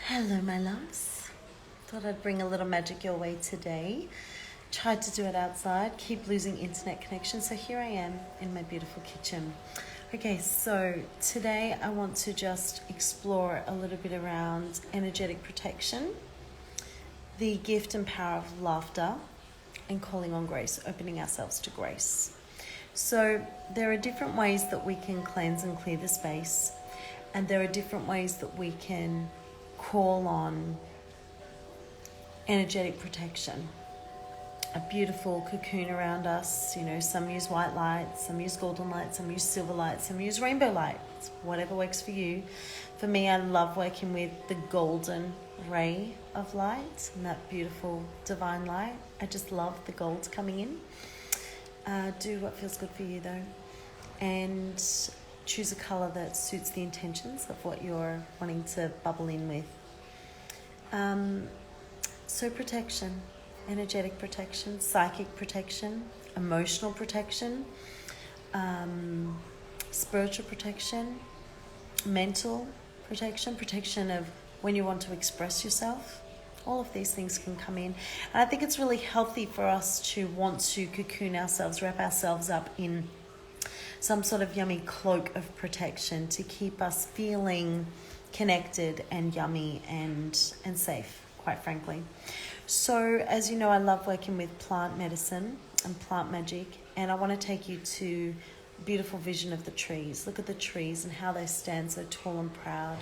Hello, my loves. Thought I'd bring a little magic your way today. Tried to do it outside, keep losing internet connection, so here I am in my beautiful kitchen. Okay, so today I want to just explore a little bit around energetic protection, the gift and power of laughter, and calling on grace, opening ourselves to grace. So there are different ways that we can cleanse and clear the space, and there are different ways that we can call on energetic protection. A beautiful cocoon around us. Some use white light, some use golden light, some use silver light, some use rainbow light. It's whatever works for you. For me, I love working with the golden ray of light and that beautiful divine light. I just love the gold coming in. Do what feels good for you though. And choose a color that suits the intentions of what you're wanting to bubble in with. So protection, energetic protection, psychic protection, emotional protection, spiritual protection, mental protection, protection of when you want to express yourself. All of these things can come in. And I think it's really healthy for us to want to cocoon ourselves, wrap ourselves up in some sort of yummy cloak of protection to keep us feeling connected and yummy and safe, quite frankly. So as you know, I love working with plant medicine and plant magic, and I want to take you to a beautiful vision of the trees. Look at the trees and how they stand so tall and proud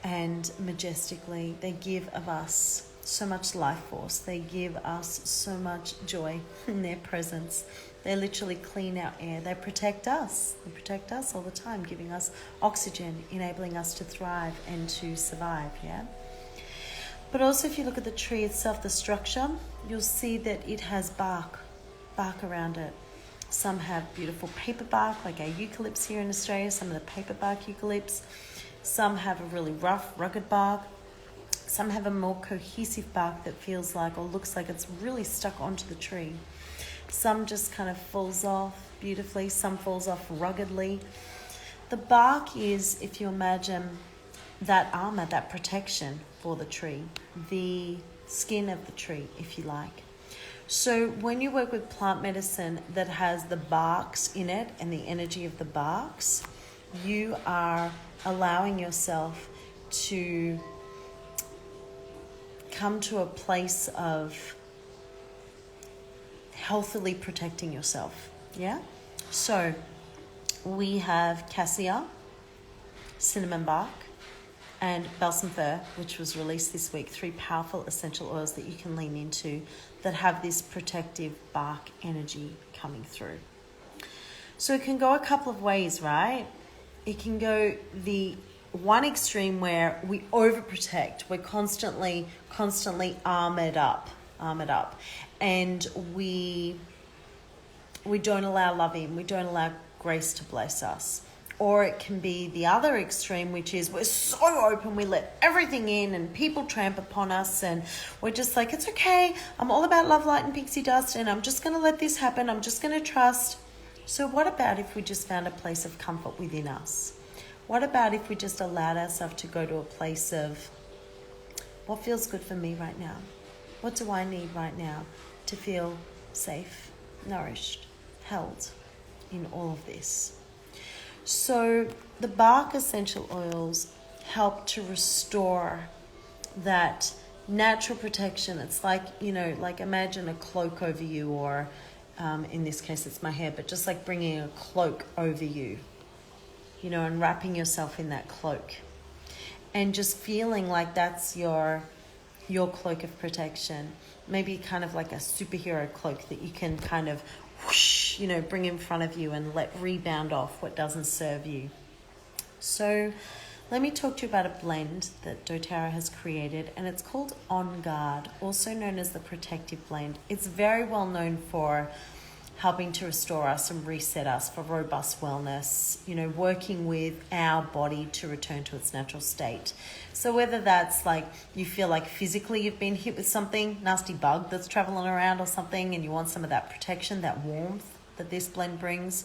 and majestically. They give of us so much life force. They give us so much joy in their presence. They literally clean our air. They protect us. They protect us all the time, giving us oxygen, enabling us to thrive and to survive, yeah? But also if you look at the tree itself, the structure, you'll see that it has bark around it. Some have beautiful paper bark, like our eucalypts here in Australia, some of the paper bark eucalypts. Some have a really rough, rugged bark. Some have a more cohesive bark that feels like or looks like it's really stuck onto the tree. Some just kind of falls off beautifully. Some falls off ruggedly. The bark is, if you imagine, that armor, that protection for the tree, the skin of the tree, if you like. So when you work with plant medicine that has the barks in it and the energy of the barks, you are allowing yourself to come to a place of healthily protecting yourself, yeah? So we have cassia, cinnamon bark, and balsam fir, which was released this week. 3 powerful essential oils that you can lean into that have this protective bark energy coming through. So it can go a couple of ways, right? It can go the one extreme where we overprotect. We're constantly armored up. And we don't allow love in. We don't allow grace to bless us. Or it can be the other extreme, which is we're so open, we let everything in and people tramp upon us and we're just like, it's okay, I'm all about love, light and pixie dust and I'm just going to let this happen, I'm just going to trust. So what about if we just found a place of comfort within us? What about if we just allowed ourselves to go to a place of what feels good for me right now? What do I need right now to feel safe, nourished, held in all of this? So the bark essential oils help to restore that natural protection. It's like, like imagine a cloak over you, or in this case it's my hair, but just like bringing a cloak over you, and wrapping yourself in that cloak and just feeling like that's your cloak of protection. Maybe kind of like a superhero cloak that you can kind of whoosh, bring in front of you and let rebound off what doesn't serve you. So let me talk to you about a blend that doTERRA has created, and it's called On Guard, also known as the Protective Blend. It's very well known for helping to restore us and reset us for robust wellness, working with our body to return to its natural state. So whether that's like you feel like physically you've been hit with something, nasty bug that's traveling around or something, and you want some of that protection, that warmth that this blend brings,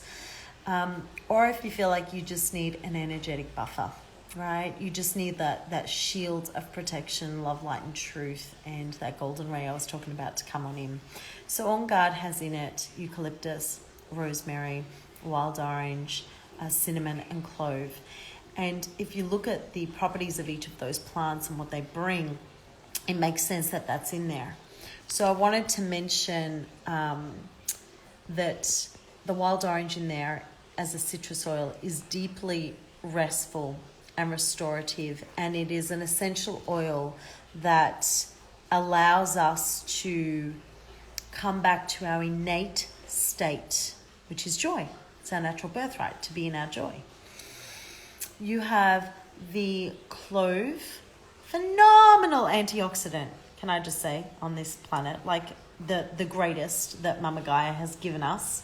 or if you feel like you just need an energetic buffer, right? You just need that shield of protection, love, light, and truth, and that golden ray I was talking about to come on in. So On Guard has in it eucalyptus, rosemary, wild orange, cinnamon, and clove. And if you look at the properties of each of those plants and what they bring, it makes sense that that's in there. So I wanted to mention that the wild orange in there as a citrus oil is deeply restful and restorative, and it is an essential oil that allows us to come back to our innate state, which is joy. It's our natural birthright to be in our joy. You have the clove, phenomenal antioxidant, can I just say, on this planet, like the greatest that Mama Gaia has given us.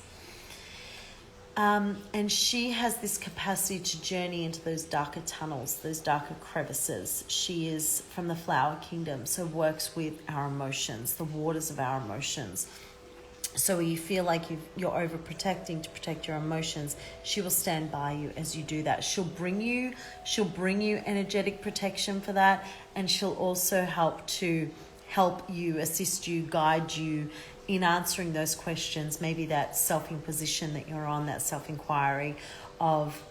And she has this capacity to journey into those darker tunnels, those darker crevices. She is from the flower kingdom, so works with our emotions, the waters of our emotions. So you feel like you're overprotecting to protect your emotions, she will stand by you as you do that. She'll bring you energetic protection for that, and she'll also help you, assist you, guide you in answering those questions, maybe that self-imposition that you're on, that self-inquiry of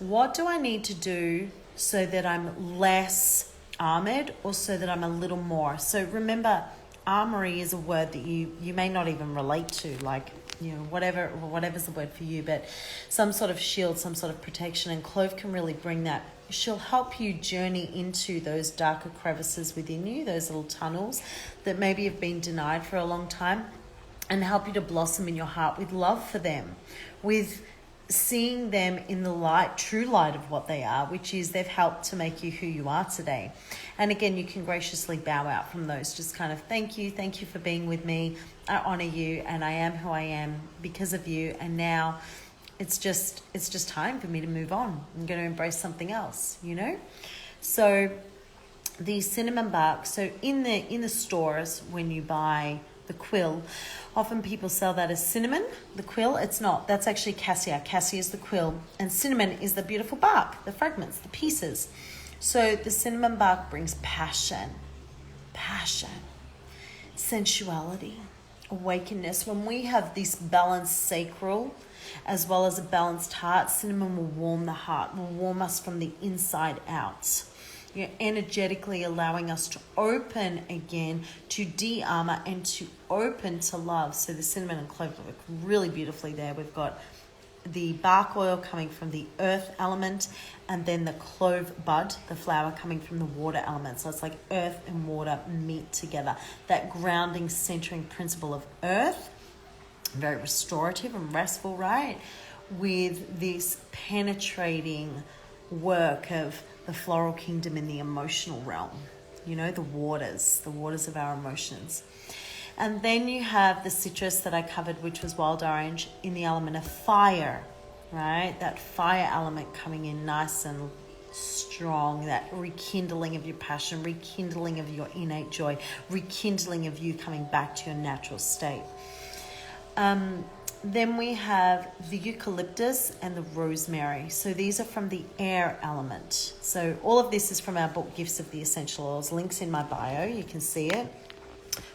what do I need to do so that I'm less armored or so that I'm a little more. So remember, armory is a word that you may not even relate to, like, you know, whatever's the word for you, but some sort of shield, some sort of protection, and clove can really bring that. She'll help you journey into those darker crevices within you, those little tunnels that maybe have been denied for a long time, and help you to blossom in your heart with love for them, with seeing them in the light, true light of what they are, which is they've helped to make you who you are today. And again, you can graciously bow out from those, just kind of thank you for being with me, I honor you, and I am who I am because of you, and now it's just time for me to move on. I'm going to embrace something else, you know? So the cinnamon bark, so in the stores when you buy the quill, often people sell that as cinnamon, the quill. It's not. That's actually cassia. Cassia is the quill, and cinnamon is the beautiful bark, the fragments, the pieces. So the cinnamon bark brings passion, sensuality, awakeness. When we have this balanced sacral as well as a balanced heart, cinnamon will warm the heart, will warm us from the inside out. You're energetically allowing us to open again, to de-armor and to open to love. So the cinnamon and clove work really beautifully there. We've got the bark oil coming from the earth element, and then the clove bud, the flower, coming from the water element. So it's like earth and water meet together. That grounding, centering principle of earth, very restorative and restful, right? With this penetrating work of the floral kingdom in the emotional realm, you know, the waters of our emotions. And then you have the citrus that I covered, which was wild orange, in the element of fire, right? That fire element coming in nice and strong, that rekindling of your passion, rekindling of your innate joy, rekindling of you coming back to your natural state. Then we have the eucalyptus and the rosemary. So these are from the air element. So all of this is from our book, Gifts of the Essential Oils. Links in my bio, you can see it.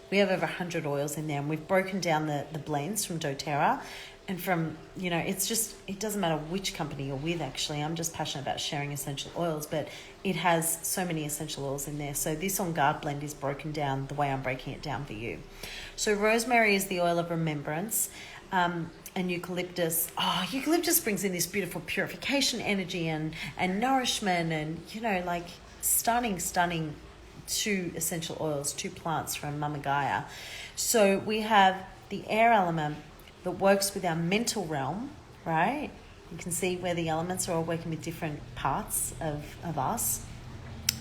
We have over 100 oils in there, and we've broken down the blends from doTERRA. And from, you know, it doesn't matter which company you're with, actually. I'm just passionate about sharing essential oils, but it has so many essential oils in there. So this On Guard blend is broken down the way I'm breaking it down for you. So rosemary is the oil of remembrance. And eucalyptus brings in this beautiful purification energy and nourishment, and, you know, like stunning 2 essential oils, 2 plants from Mama Gaia. So we have the air element that works with our mental realm, right? You can see where the elements are all working with different parts of us.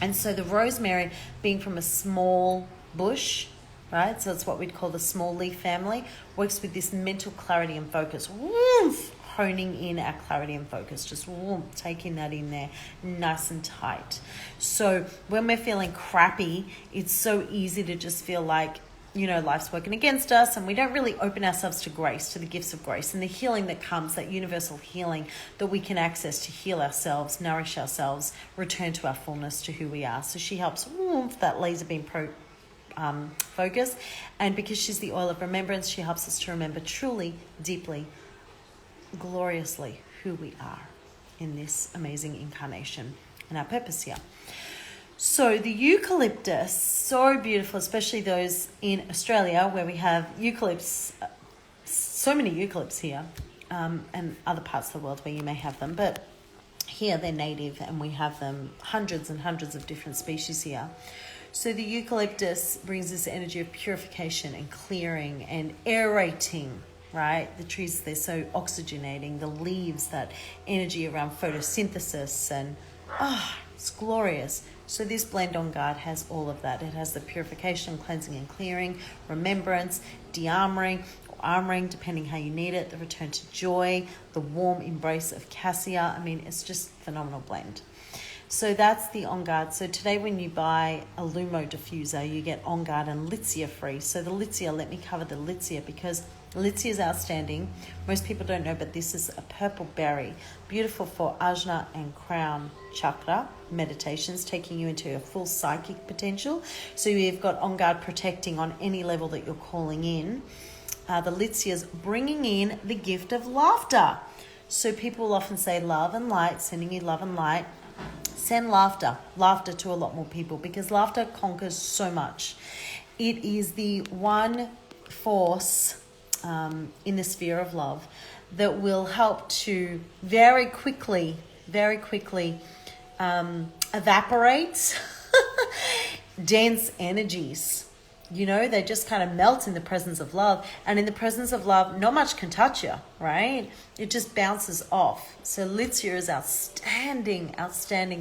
And so the rosemary, being from a small bush, right? So it's what we'd call the small leaf family, works with this mental clarity and focus. Woof! Honing in our clarity and focus, just taking that in there nice and tight. So when we're feeling crappy, it's so easy to just feel like life's working against us and we don't really open ourselves to grace, to the gifts of grace and the healing that comes, that universal healing that we can access to heal ourselves, nourish ourselves, return to our fullness, to who we are. So she helps with that laser beam focus. And because she's the oil of remembrance, she helps us to remember truly, deeply, gloriously who we are in this amazing incarnation and our purpose here. So the eucalyptus, so beautiful, especially those in Australia where we have eucalypts, so many eucalypts here, and other parts of the world where you may have them. But here they're native and we have them, hundreds and hundreds of different species here. So the eucalyptus brings this energy of purification and clearing and aerating, right? The trees, they're so oxygenating. The leaves, that energy around photosynthesis, and it's glorious. So this blend On Guard has all of that. It has the purification, cleansing and clearing, remembrance, de-armoring, or armoring, depending how you need it, the return to joy, the warm embrace of cassia. I mean, it's just a phenomenal blend. So that's the On Guard. So today when you buy a Lumo diffuser, you get On Guard and Litsea free. So the Litsea, let me cover the Litsea because Litsea is outstanding. Most people don't know, but this is a purple berry. Beautiful for Ajna and Crown Chakra meditations, taking you into a full psychic potential. So you've got On Guard protecting on any level that you're calling in. The Litsea is bringing in the gift of laughter. So people will often say love and light, sending you love and light. Send laughter to a lot more people because laughter conquers so much. It is the one force in the sphere of love that will help to very quickly evaporate dense energies. They just kind of melt in the presence of love. And in the presence of love, not much can touch you, right? It just bounces off. So Litsea is outstanding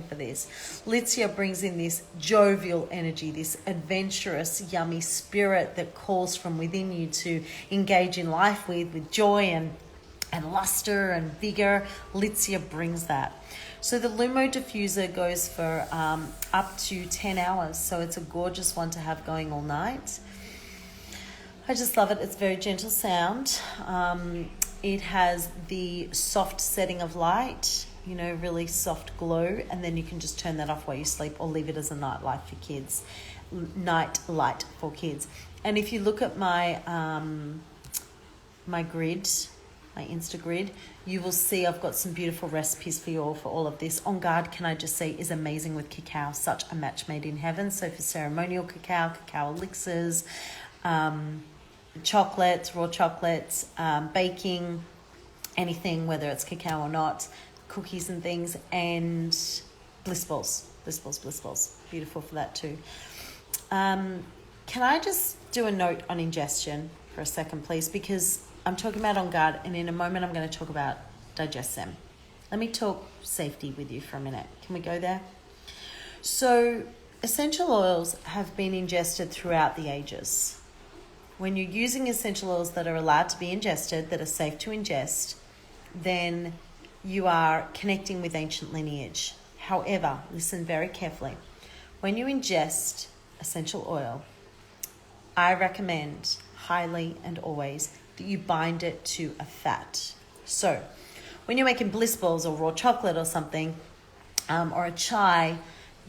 for this. Litsea brings in this jovial energy, this adventurous, yummy spirit that calls from within you to engage in life with joy and luster and vigor. Litsea brings that. So the Lumo diffuser goes for up to 10 hours. So it's a gorgeous one to have going all night. I just love it. It's very gentle sound. It has the soft setting of light, really soft glow. And then you can just turn that off while you sleep or leave it as a night light for kids. Night light for kids. And if you look at my my grid, my Insta grid, you will see I've got some beautiful recipes for you all for all of this. On Guard, can I just say, is amazing with cacao, such a match made in heaven. So for ceremonial cacao elixirs, chocolates, raw chocolates, baking, anything, whether it's cacao or not, cookies and things, and bliss balls, beautiful for that too. Can I just do a note on ingestion for a second, please? Because I'm talking about On Guard, and in a moment I'm going to talk about DigestZen. Let me talk safety with you for a minute. Can we go there? So essential oils have been ingested throughout the ages. When you're using essential oils that are allowed to be ingested, that are safe to ingest, then you are connecting with ancient lineage. However, listen very carefully. When you ingest essential oil, I recommend highly and always that you bind it to a fat. So when you're making bliss balls or raw chocolate or something, or a chai,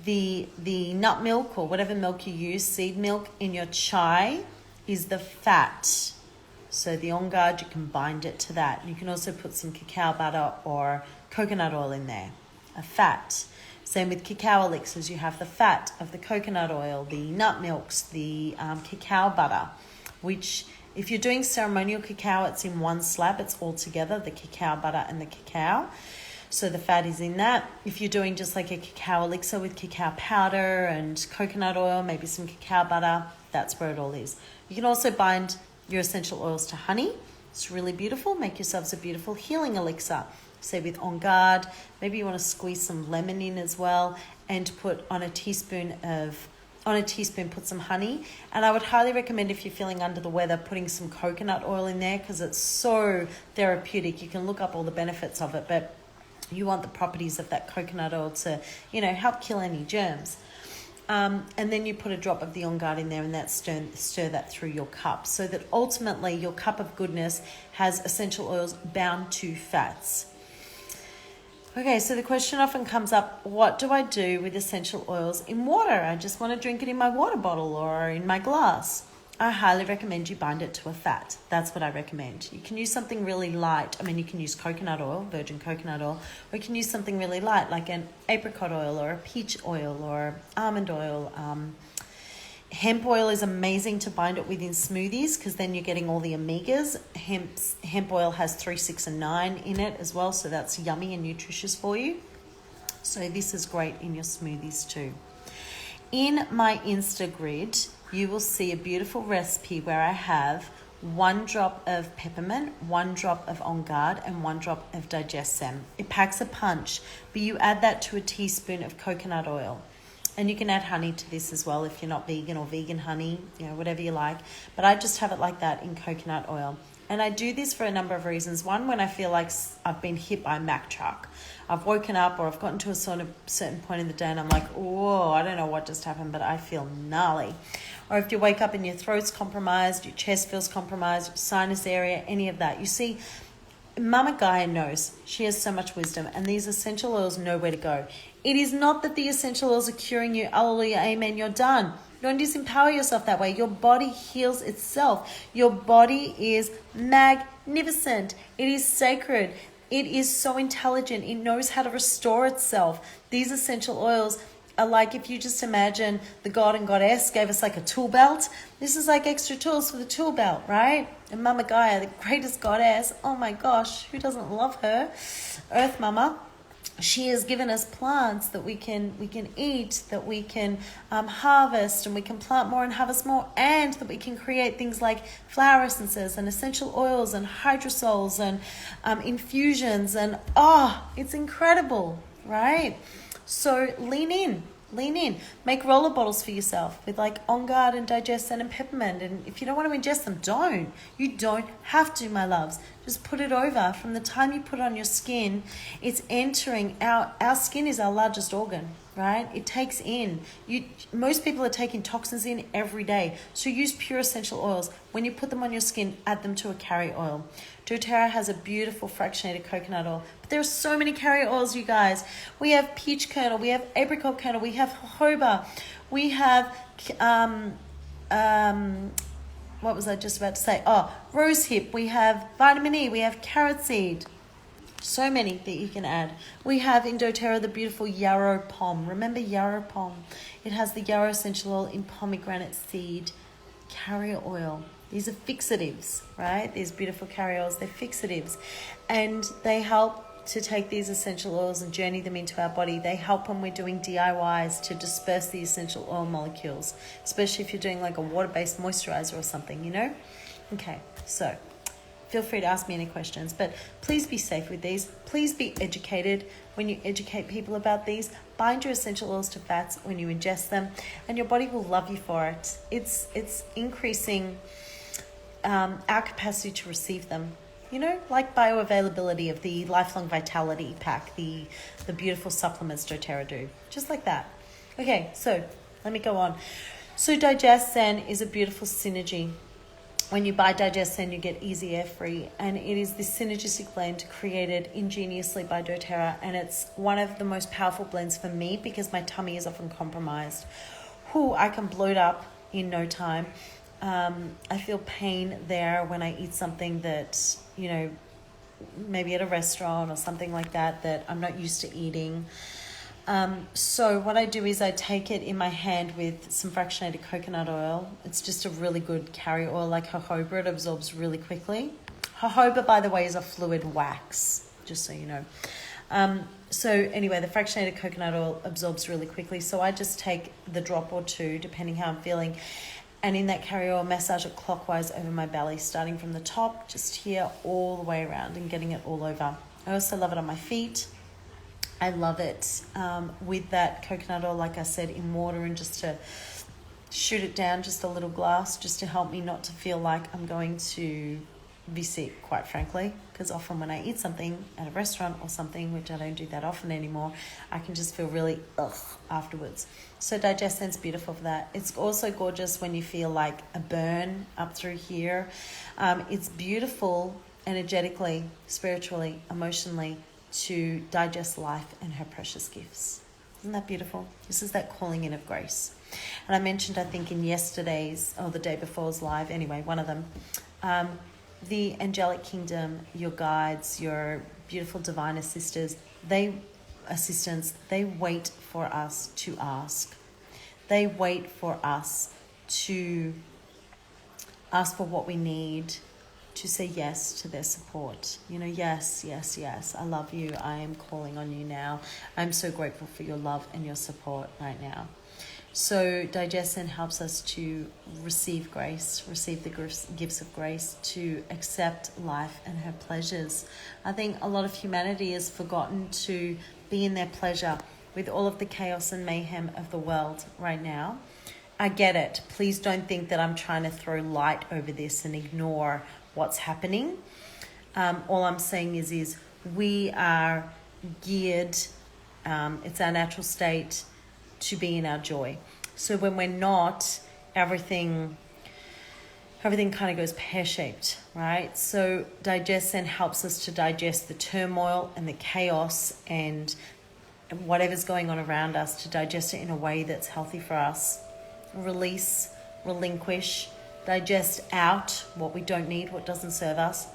the nut milk or whatever milk you use, seed milk in your chai is the fat. So the On Guard, you can bind it to that. You can also put some cacao butter or coconut oil in there, a fat. Same with cacao elixirs, you have the fat of the coconut oil, the nut milks, the cacao butter, which if you're doing ceremonial cacao, it's in one slab, it's all together, the cacao butter and the cacao. So the fat is in that. If you're doing just like a cacao elixir with cacao powder and coconut oil, maybe some cacao butter, that's where it all is. You can also bind your essential oils to honey. It's really beautiful. Make yourselves a beautiful healing elixir. Say with On Guard, maybe you want to squeeze some lemon in as well and put on a teaspoon, put some honey. And I would highly recommend, if you're feeling under the weather, putting some coconut oil in there because it's so therapeutic. You can look up all the benefits of it, but you want the properties of that coconut oil to, help kill any germs. And then you put a drop of the On Guard in there, and that stir that through your cup, so that ultimately your cup of goodness has essential oils bound to fats. Okay, so the question often comes up, what do I do with essential oils in water? I just want to drink it in my water bottle or in my glass. I highly recommend you bind it to a fat. That's what I recommend. You can use something really light. I mean, you can use coconut oil, virgin coconut oil, or you can use something really light like an apricot oil or a peach oil or almond oil. Hemp oil is amazing to bind it with in smoothies, because then you're getting all the omegas. Hemp oil has 3, 6, and 9 in it as well, so that's yummy and nutritious for you. So this is great in your smoothies too. In my Instagrid, you will see a beautiful recipe where I have 1 drop of peppermint, 1 drop of On Guard, and 1 drop of DigestZen. It packs a punch, but you add that to a teaspoon of coconut oil. And you can add honey to this as well if you're not vegan, or vegan honey, whatever you like. But I just have it like that in coconut oil. And I do this for a number of reasons. One, when I feel like I've been hit by a Mack truck. I've woken up, or I've gotten to a certain point in the day and I'm like, oh, I don't know what just happened, but I feel gnarly. Or if you wake up and your throat's compromised, your chest feels compromised, sinus area, any of that. You see, Mama Gaia knows. She has so much wisdom, and these essential oils know where to go. It is not that the essential oils are curing you. Hallelujah, amen, you're done. Don't disempower yourself that way. Your body heals itself. Your body is magnificent. It is sacred. It is so intelligent. It knows how to restore itself. These essential oils are like, if you just imagine the god and goddess gave us like a tool belt. This is like extra tools for the tool belt, right? And Mama Gaia, the greatest goddess, oh my gosh, who doesn't love her? Earth Mama. She has given us plants that we can eat, that we can harvest, and we can plant more and harvest more, and that we can create things like flower essences and essential oils and hydrosols and infusions, and it's incredible, right? So lean in. Make roller bottles for yourself with like On Guard and DigestZen and peppermint. And if you don't want to ingest them, don't. You don't have to, my loves. Just put it over. From the time you put it on your skin, it's entering. Our skin is our largest organ, right? It takes in. Most people are taking toxins in every day. So use pure essential oils. When you put them on your skin, add them to a carrier oil. doTERRA has a beautiful fractionated coconut oil. But there are so many carrier oils, you guys. We have peach kernel, we have apricot kernel, we have jojoba, we have, what was I just about to say? Rosehip, we have vitamin E, we have carrot seed. So many that you can add. We have in doTERRA the beautiful yarrow pom. Remember yarrow pom? It has the yarrow essential oil in pomegranate seed carrier oil. These are fixatives, right? These beautiful carrier oils, they're fixatives. And they help to take these essential oils and journey them into our body. They help when we're doing DIYs to disperse the essential oil molecules, especially if you're doing like a water-based moisturizer or something, Okay, so feel free to ask me any questions, but please be safe with these. Please be educated when you educate people about these. Bind your essential oils to fats when you ingest them, and your body will love you for it. It's increasing our capacity to receive them. Like bioavailability of the Lifelong Vitality Pack, the beautiful supplements doTERRA do. Just like that. Okay, so let me go on. So DigestZen is a beautiful synergy. When you buy DigestZen, you get Easy Air Free, and it is this synergistic blend created ingeniously by doTERRA, and it's one of the most powerful blends for me because my tummy is often compromised. I can bloat up in no time. I feel pain there when I eat something that, maybe at a restaurant or something like that I'm not used to eating. So what I do is I take it in my hand with some fractionated coconut oil. It's just a really good carrier oil like jojoba. It absorbs really quickly. Jojoba, by the way, is a fluid wax, just so you know. So anyway, the fractionated coconut oil absorbs really quickly. So I just take the drop or two, depending how I'm feeling, and in that carrier oil, massage it clockwise over my belly, starting from the top, just here, all the way around and getting it all over. I also love it on my feet. I love it with that coconut oil, like I said, in water, and just to shoot it down, just a little glass, just to help me not to feel like I'm going to be sick, quite frankly, because often when I eat something at a restaurant or something, which I don't do that often anymore, I can just feel really afterwards. So DigestZen's beautiful for that. It's also gorgeous when you feel like a burn up through here. It's beautiful energetically, spiritually, emotionally, to digest life and her precious gifts. Isn't that beautiful? This is that calling in of grace. And I mentioned, I think in yesterday's or the day before's live, anyway, one of them, the angelic kingdom, your guides, your beautiful divine assistants, they wait for us to ask. They wait for us to ask for what we need, to say yes to their support. Yes, I love you. I am calling on you now. I'm so grateful for your love and your support right now. So DigestZen helps us to receive grace, receive the gifts of grace, to accept life and her pleasures. I think a lot of humanity has forgotten to be in their pleasure with all of the chaos and mayhem of the world right now. I get it. Please don't think that I'm trying to throw light over this and ignore what's happening. All I'm saying is we are geared, it's our natural state to be in our joy. So when we're not, everything kind of goes pear-shaped, right? So DigestZen helps us to digest the turmoil and the chaos and whatever's going on around us, to digest it in a way that's healthy for us. Release, relinquish, digest out what we don't need, what doesn't serve us,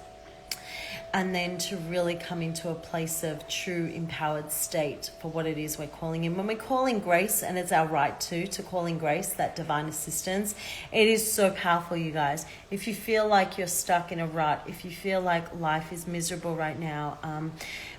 and then to really come into a place of true empowered state for what it is we're calling in. When we call in grace, and it's our right to call in grace, that divine assistance, it is so powerful, you guys. If you feel like you're stuck in a rut, if you feel like life is miserable right now,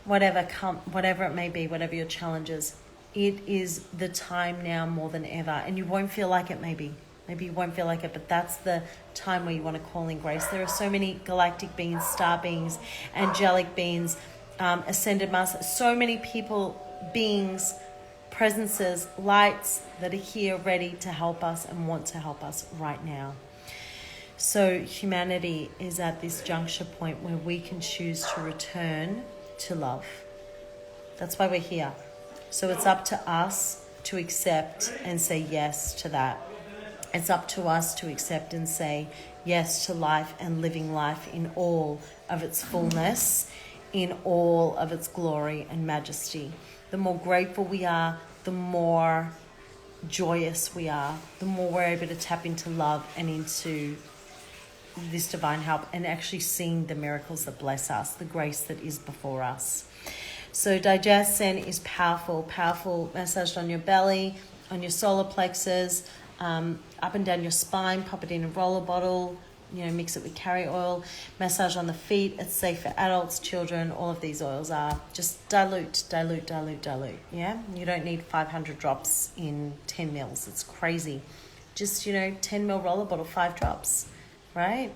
whatever it may be, whatever your challenges, it is the time now more than ever. And you won't feel like it, maybe you won't feel like it, but that's the time where you want to call in grace. There are so many galactic beings, star beings, angelic beings, ascended masters, so many people, beings, presences, lights that are here ready to help us and want to help us right now. So humanity is at this juncture point where we can choose to return to love. That's why we're here. So it's up to us to accept and say yes to that. It's up to us to accept and say yes to life and living life in all of its fullness, in all of its glory and majesty. The more grateful we are, the more joyous we are, the more we're able to tap into love and into this divine help and actually seeing the miracles that bless us, the grace that is before us. So DigestZen is powerful massaged on your belly, on your solar plexus, up and down your spine. Pop it in a roller bottle, mix it with carry oil, massage on the feet. It's safe for adults, children. All of these oils are. Just dilute. Yeah, you don't need 500 drops in 10 mils. It's crazy. Just 10 mil roller bottle, 5 drops, right?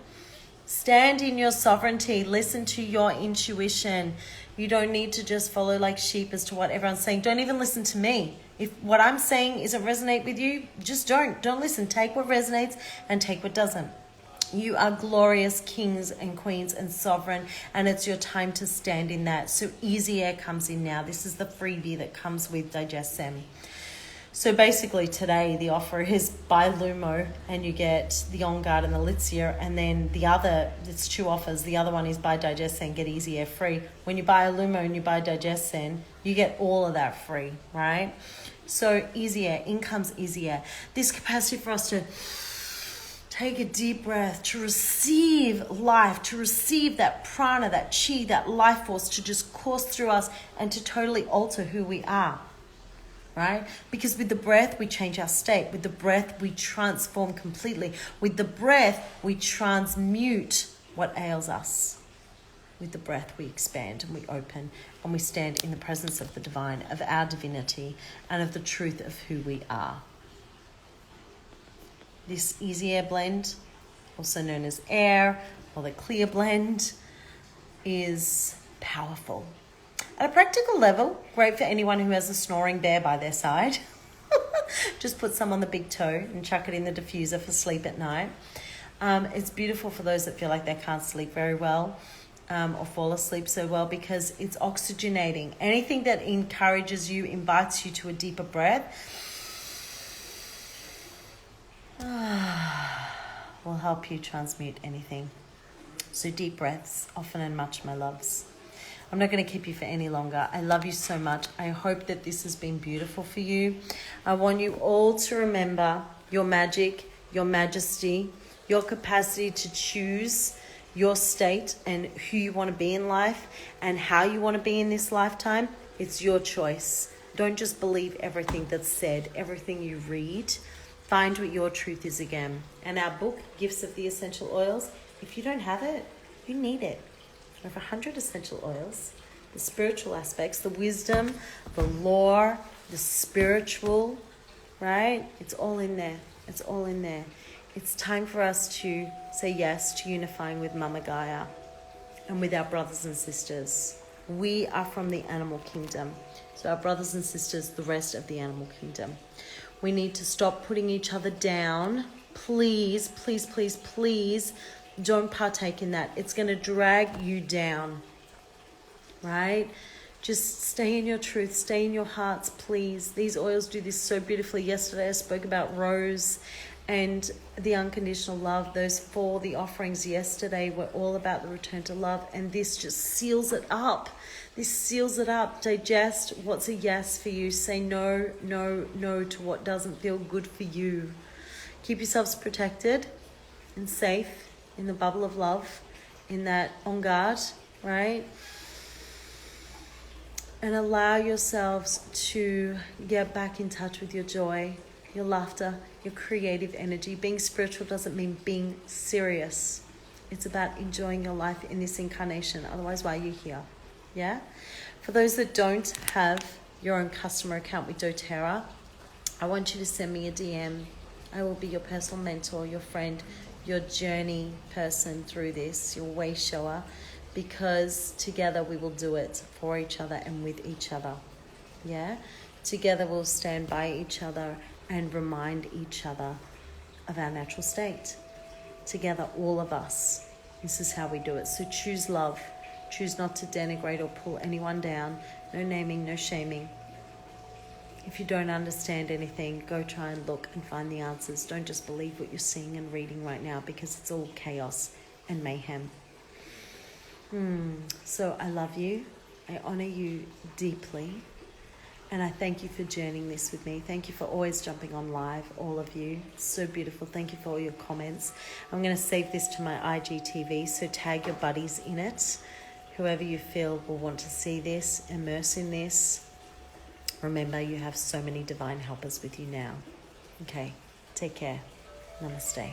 Stand in your sovereignty. Listen to your intuition. You don't need to just follow like sheep as to what everyone's saying. Don't even listen to me. If what I'm saying isn't resonate with you, just don't listen. Take what resonates and take what doesn't. You are glorious kings and queens and sovereign, and it's your time to stand in that. So Easy Air comes in now. This is the freebie that comes with DigestZen. So basically today the offer is buy Lumo and you get the On Guard and the Litsea, and then the other, it's 2 offers. The other one is buy DigestZen, get Easy Air free. When you buy a Lumo and you buy DigestZen, you get all of that free, right? So Easy Air, in comes Easy Air. This capacity for us to take a deep breath, to receive life, to receive that prana, that chi, that life force to just course through us and to totally alter who we are. Right? Because with the breath, we change our state. With the breath, we transform completely. With the breath, we transmute what ails us. With the breath, we expand and we open and we stand in the presence of the divine, of our divinity, and of the truth of who we are. This Easy Air blend, also known as air or the clear blend, is powerful. At a practical level, great for anyone who has a snoring bear by their side. Just put some on the big toe and chuck it in the diffuser for sleep at night. It's beautiful for those that feel like they can't sleep very well, or fall asleep so well, because it's oxygenating. Anything that encourages you, invites you to a deeper breath, will help you transmute anything. So deep breaths, often and much, my loves. I'm not going to keep you for any longer. I love you so much. I hope that this has been beautiful for you. I want you all to remember your magic, your majesty, your capacity to choose your state and who you want to be in life and how you want to be in this lifetime. It's your choice. Don't just believe everything that's said, everything you read. Find what your truth is again. And our book, Gifts of the Essential Oils, if you don't have it, you need it. Over 100 essential oils, the spiritual aspects, the wisdom, the lore, the spiritual, right? It's all in there. It's all in there. It's time for us to say yes to unifying with Mama Gaia and with our brothers and sisters. We are from the animal kingdom. So our brothers and sisters, the rest of the animal kingdom. We need to stop putting each other down. Please, please, please, please, don't partake in that. It's going to drag you down, right? Just stay in your truth, stay in your hearts, please. These oils do this so beautifully. Yesterday I spoke about rose and the unconditional love. Those 4, the offerings yesterday, were all about the return to love, and this just seals it up. This seals it up. Digest what's a yes for you. Say no, no, no to what doesn't feel good for you. Keep yourselves protected and safe in the bubble of love, in that on guard, right? And allow yourselves to get back in touch with your joy, your laughter, your creative energy. Being spiritual doesn't mean being serious. It's about enjoying your life in this incarnation. Otherwise, why are you here? Yeah? For those that don't have your own customer account with doTERRA, I want you to send me a DM. I will be your personal mentor, your friend, your journey person through this, your way shower, because together we will do it for each other and with each other. Yeah? Together we'll stand by each other and remind each other of our natural state. Together, all of us. This is how we do it. So choose love. Choose not to denigrate or pull anyone down. No naming, no shaming. If you don't understand anything, go try and look and find the answers. Don't just believe what you're seeing and reading right now, because it's all chaos and mayhem. So I love you. I honor you deeply. And I thank you for journeying this with me. Thank you for always jumping on live, all of you. It's so beautiful. Thank you for all your comments. I'm going to save this to my IGTV, so tag your buddies in it. Whoever you feel will want to see this, immerse in this. Remember, you have so many divine helpers with you now. Okay, take care. Namaste.